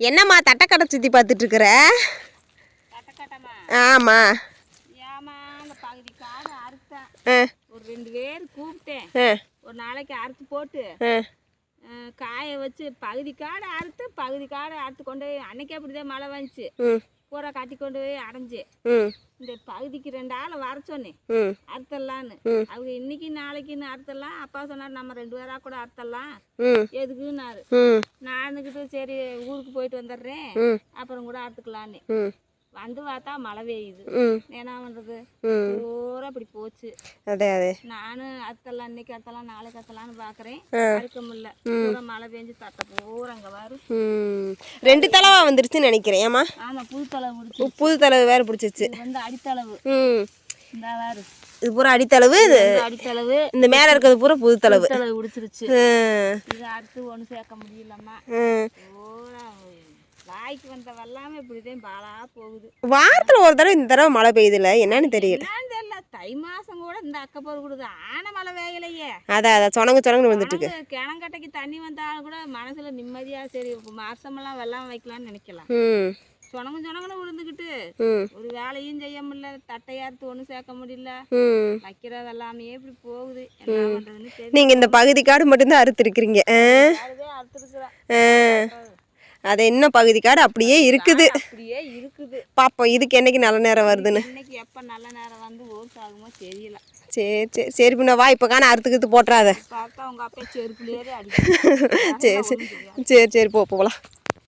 என்னம்மா தட்டக்கடை சுற்றி பார்த்துட்டு இருக்கிற? ஆமா. அந்த பகுதி காடு அறுத்தேன். ஒரு 2 பேர் கூப்பிட்டேன். ஒரு நாளைக்கு அறுத்து போட்டு காய வச்சு பகுதி காடு அறுத்து கொண்டு போய் அன்னைக்கு அப்படிதான் மழை வந்துச்சு. பூரா கட்டி கொண்டு போய் அடைஞ்சு இந்த பகுதிக்கு 2 ஆளை வர சொன்னேன் அறுத்தலான்னு. அவங்க இன்னைக்கு நாளைக்குன்னு அறுத்தலாம். அப்பா சொன்னார் நம்ம 2 பேரா கூட அறுத்தலாம் எதுக்குன்னாரு. நானுக்கிட்டு சரி ஊருக்கு போயிட்டு வந்துடுறேன் அப்புறம் கூட அறுத்துக்கலான்னு வந்து பார்த்தா மழை பெய்யுது. என்ன பண்றது? பூரா இப்படி போச்சு. நானும் அறுத்தலாம் இன்னைக்கு அறுத்தலாம் நாளைக்கு அறுத்தலான்னு பாக்குறேன். அறுக்க முடியல. பூரா மழை பெஞ்சு தட்ட பூரா அங்க வரும். 2 தலவா வந்துருச்சுன்னு நினைக்கிறேன். ஏமா? ஆமா, புது தளவு முடிச்சு. புது தளவு வேற பிடிச்சிச்சு. வந்து அடித்தளவு. இந்த வேறு இது பூரா அடித்தளவு. அடித்தளவு. இந்த மேல இருக்கிறது பூரா புது தளவு. தளவு முடிச்சிருச்சு. இது அடுத்து ஒண்ணு சேர்க்க முடியலம்மா. பூரா வாய்க்கு வந்த வெள்ளாம இப்படிதான் பாலா போகுது. வாரத்துல ஒரு தடவை இந்த தடவை மழை பெய்யுதுல, என்னன்னு தெரியல. தை மாசம் கூட இந்த அக்கப்போர் கொடுது. ஆன மழை வேகலையே. அதான் சொனங்கு வந்துட்டு இருக்கு. கிணங்கட்டைக்கு தண்ணி வந்தாலும் கூட மனசுல நிம்மதியா சரி மாசமெல்லாம் வெள்ளாம வைக்கலாம்னு நினைக்கலாம். சொனங்குன்னு விழுந்துக்கிட்டு ஒரு வேலையும் செய்ய முடியல. தட்டையார்த்து ஒண்ணும் சேர்க்க முடியல. வைக்கிறது எல்லாமே இப்படி போகுது. என்ன பண்றதுன்னு தெரியல. நீங்க இந்த பகுதி காடு மட்டும்தான் அறுத்துருக்கீங்க. அறுத்துருக்குறேன். அது என்ன பகுதி காடு அப்படியே இருக்குது. பாப்போம் இதுக்கு என்னைக்கு நல்ல நேரம் வருதுன்னு. எப்ப நல்ல நேரம் வந்து ஓட்டு ஆகுமோ தெரியல. சரி பின்ன வா இப்ப காண அறுத்துக்கிட்டு போட்டுறாத. பார்த்தா உங்க அப்பா செருப்புலேயே அடிக்கும். சரி போ போகலாம்.